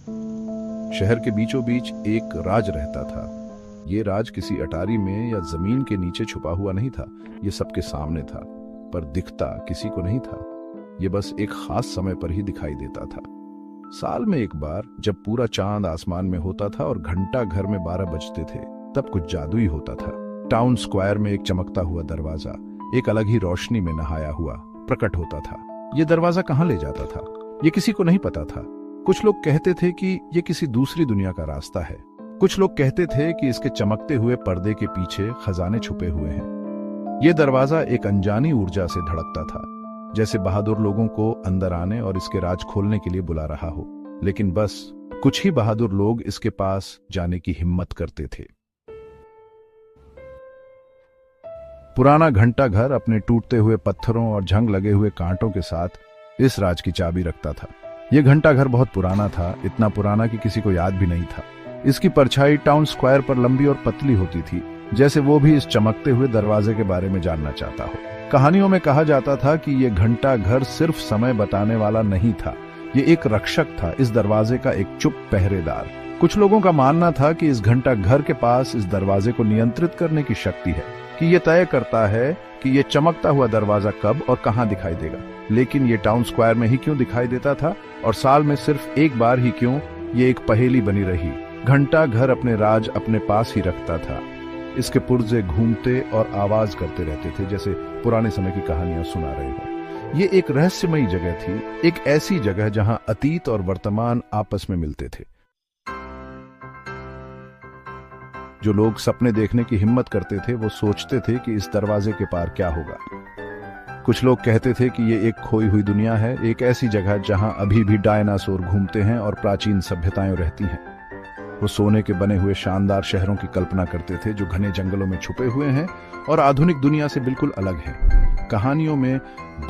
शहर के बीचों बीच एक राज रहता था। ये राज किसी अटारी में या जमीन के नीचे छुपा हुआ नहीं था, ये सबके सामने था, पर दिखता किसी को नहीं था। ये बस एक खास समय पर ही दिखाई देता था। साल में एक बार जब पूरा चांद आसमान में होता था और घंटा घर में 12 बजते थे, तब कुछ जादुई होता था। टाउन स्क्वायर में एक चमकता हुआ दरवाजा एक अलग ही रोशनी में नहाया हुआ प्रकट होता था। ये दरवाजा कहाँ ले जाता था, ये किसी को नहीं पता था। कुछ लोग कहते थे कि ये किसी दूसरी दुनिया का रास्ता है। कुछ लोग कहते थे कि इसके चमकते हुए पर्दे के पीछे खजाने छुपे हुए हैं। ये दरवाजा एक अनजानी ऊर्जा से धड़कता था, जैसे बहादुर लोगों को अंदर आने और इसके राज खोलने के लिए बुला रहा हो। लेकिन बस कुछ ही बहादुर लोग इसके पास जाने की हिम्मत करते थे। पुराना घंटा घर अपने टूटते हुए पत्थरों और जंग लगे हुए कांटों के साथ इस राज की चाबी रखता था। यह घंटा घर बहुत पुराना था, इतना पुराना कि किसी को याद भी नहीं था। इसकी परछाई टाउन स्क्वायर पर लंबी और पतली होती थी, जैसे वो भी इस चमकते हुए दरवाजे के बारे में जानना चाहता हो। कहानियों में कहा जाता था कि यह घंटा घर सिर्फ समय बताने वाला नहीं था, ये एक रक्षक था, इस दरवाजे का एक चुप पहरेदार। कुछ लोगों का मानना था कि इस घंटा घर के पास इस दरवाजे को नियंत्रित करने की शक्ति है, कि ये तय करता है कि ये चमकता हुआ दरवाजा कब और कहां दिखाई देगा। लेकिन ये टाउन स्क्वायर में ही क्यों दिखाई देता था, और साल में सिर्फ एक बार ही क्यों, ये एक पहेली बनी रही। घंटा घर अपने राज अपने पास ही रखता था। इसके पुर्जे घूमते और आवाज करते रहते थे, जैसे पुराने समय की कहानियां सुना रहे हो। ये एक रहस्यमयी जगह थी, एक ऐसी जगह जहां अतीत और वर्तमान आपस में मिलते थे। जो लोग सपने देखने की हिम्मत करते थे, वो सोचते थे कि इस दरवाजे के पार क्या होगा। कुछ लोग कहते थे कि ये एक खोई हुई दुनिया है, एक ऐसी जगह जहां अभी भी डायनासोर घूमते हैं और प्राचीन सभ्यताएं रहती हैं। वो सोने के बने हुए शानदार शहरों की कल्पना करते थे, जो घने जंगलों में छुपे हुए हैं और आधुनिक दुनिया से बिल्कुल अलग हैं। कहानियों में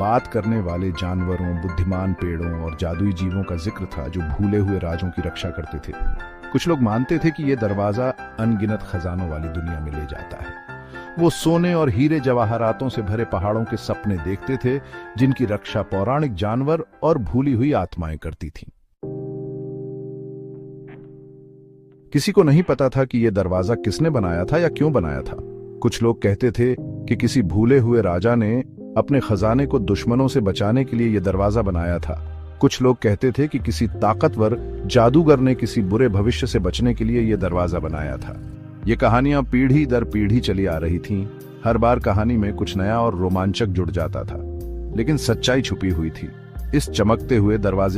बात करने वाले जानवरों, बुद्धिमान पेड़ों और जादुई जीवों का जिक्र था, जो भूले हुए राजों की रक्षा करते थे। कुछ लोग मानते थे कि यह दरवाजा अनगिनत खजानों वाली दुनिया में ले जाता है। वो सोने और हीरे जवाहरातों से भरे पहाड़ों के सपने देखते थे, जिनकी रक्षा पौराणिक जानवर और भूली हुई आत्माएं करती थीं। किसी को नहीं पता था कि यह दरवाजा किसने बनाया था या क्यों बनाया था। कुछ लोग कहते थे कि किसी भूले हुए राजा ने अपने खजाने को दुश्मनों से बचाने के लिए यह दरवाजा बनाया था। कुछ लोग कहते थे कि किसी ताकतवर जादूगर ने किसी बुरे भविष्य से बचने के लिए यह दरवाजा बनाया था। ये कहानियां पीढ़ी दर पीढ़ी चली आ रही थीं। हर बार कहानी में कुछ नया और रोमांचक जुड़ जाता था, लेकिन सच्चाई छुपी हुई थी। इस चमकते हुए दरवाजे